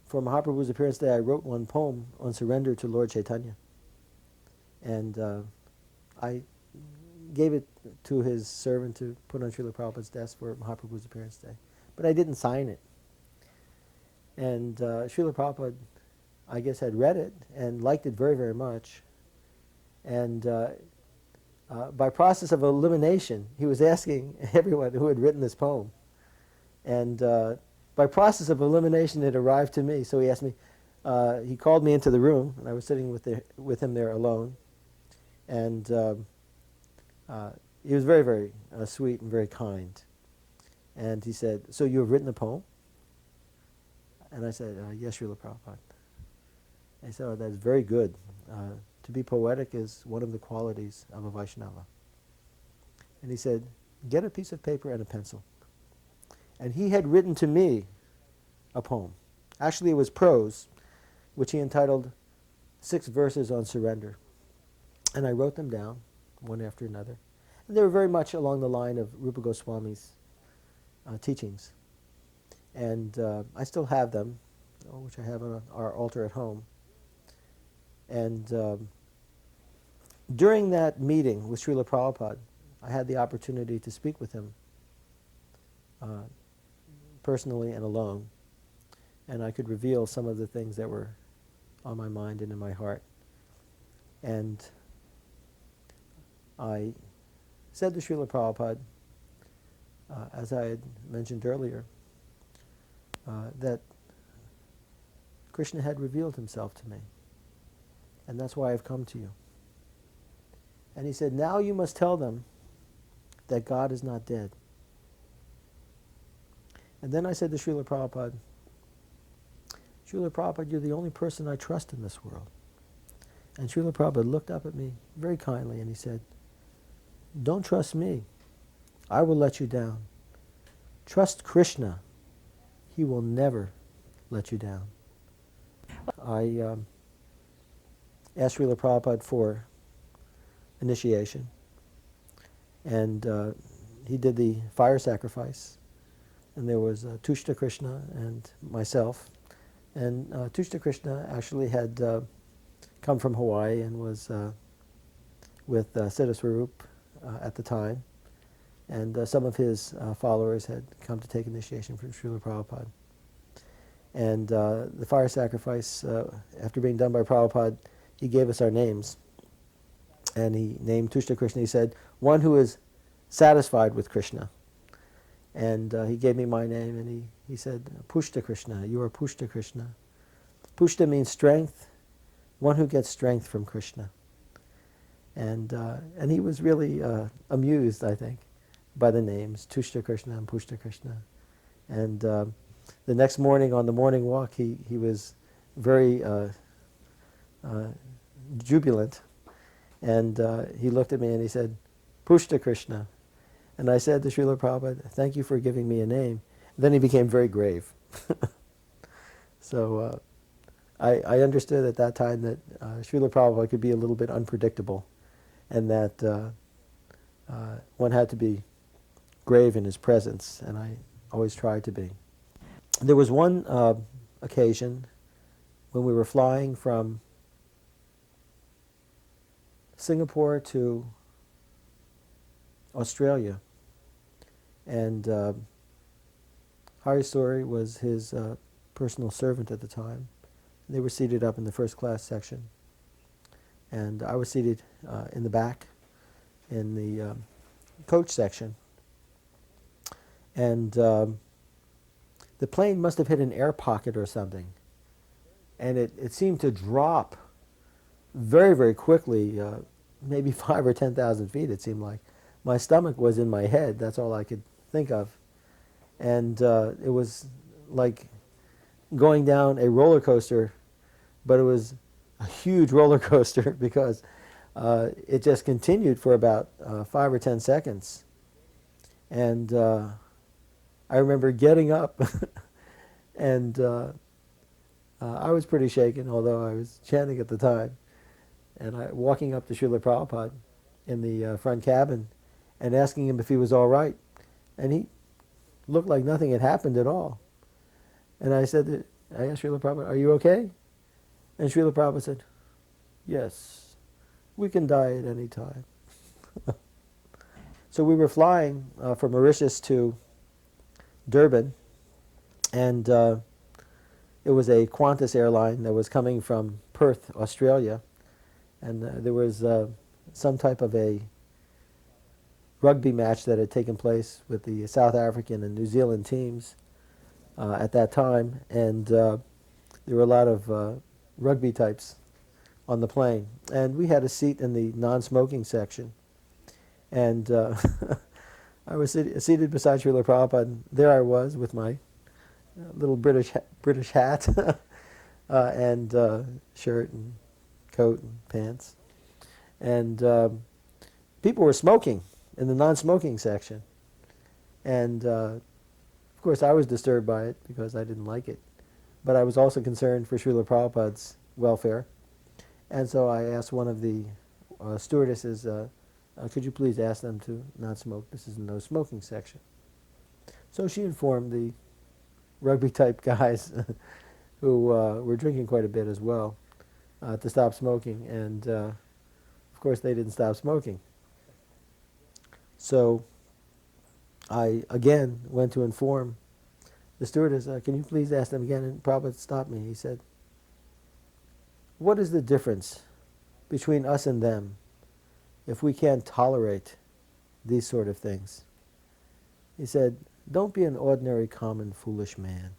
for Mahaprabhu's appearance day, I wrote one poem on surrender to Lord Chaitanya. And I gave it to his servant to put on Srila Prabhupada's desk for Mahaprabhu's appearance day. But I didn't sign it. And Srila Prabhupada, I guess, had read it and liked it very, very much. And by process of elimination, he was asking everyone who had written this poem. And by process of elimination, it arrived to me. So he asked me, he called me into the room, and I was sitting with him there alone. And he was very, very sweet and very kind. And he said, "So you have written a poem?" And I said, "Yes, Srila Prabhupada." And he said, "Oh, that's very good. To be poetic is one of the qualities of a Vaishnava." And he said, "Get a piece of paper and a pencil." And he had written to me a poem. Actually, it was prose, which he entitled 6 Verses on Surrender. And I wrote them down, one after another. And they were very much along the line of Rupa Goswami's teachings. And I still have them, which I have on our altar at home. And during that meeting with Srila Prabhupada, I had the opportunity to speak with him personally and alone. And I could reveal some of the things that were on my mind and in my heart. And I said to Srila Prabhupada, as I had mentioned earlier, that Krishna had revealed himself to me. And that's why I've come to you. And he said, "Now you must tell them that God is not dead." And then I said to Srila Prabhupada, "Srila Prabhupada, you're the only person I trust in this world." And Srila Prabhupada looked up at me very kindly and he said, "Don't trust me. I will let you down. Trust Krishna. He will never let you down." I asked Srila Prabhupada for initiation. And he did the fire sacrifice. And there was Tushta Krishna and myself. And Tushta Krishna actually had come from Hawaii and was with Siddha Swarup at the time. And some of his followers had come to take initiation from Srila Prabhupada. And the fire sacrifice, after being done by Prabhupada, he gave us our names. And he named Tushta Krishna. He said, "One who is satisfied with Krishna." And he gave me my name, and he said, "Pushta Krishna, you are Pushta Krishna." Pushta means strength, one who gets strength from Krishna. And he was really amused, I think, by the names, Tushta Krishna and Pushta Krishna. And the next morning on the morning walk, he was very jubilant. And he looked at me and he said, "Pushta Krishna." And I said to Srila Prabhupada, "Thank you for giving me a name." And then he became very grave. So I understood at that time that Srila Prabhupada could be a little bit unpredictable, and that one had to be grave in his presence, and I always tried to be. There was one occasion when we were flying from Singapore to Australia, and Hari Suri was his personal servant at the time. They were seated up in the first class section, and I was seated in the back in the coach section. And the plane must have hit an air pocket or something, and it seemed to drop very, very quickly, maybe 5,000 or 10,000 feet, it seemed like. My stomach was in my head, that's all I could think of. And it was like going down a roller coaster, but it was a huge roller coaster because it just continued for about 5 or 10 seconds. And I remember getting up, and I was pretty shaken, although I was chanting at the time. And walking up to Srila Prabhupada in the front cabin and asking him if he was all right. And he looked like nothing had happened at all. And I said, I asked Srila Prabhupada, are you okay? And Srila Prabhupada said, yes, we can die at any time. So we were flying from Mauritius to Durban, and it was a Qantas airline that was coming from Perth, Australia, and there was some type of a rugby match that had taken place with the South African and New Zealand teams at that time, and there were a lot of rugby types on the plane, and we had a seat in the non-smoking section, and I was seated beside Srila Prabhupada, and there I was with my little British hat and shirt and coat and pants, and people were smoking in the non-smoking section, and of course I was disturbed by it because I didn't like it, but I was also concerned for Srila Prabhupada's welfare, and so I asked one of the stewardesses, could you please ask them to not smoke? This is the no smoking section. So she informed the rugby type guys who were drinking quite a bit as well to stop smoking, and of course they didn't stop smoking. So I again went to inform the stewardess, can you please ask them again? And Prabhupada stopped me. He said, what is the difference between us and them if we can't tolerate these sort of things? He said, don't be an ordinary, common, foolish man.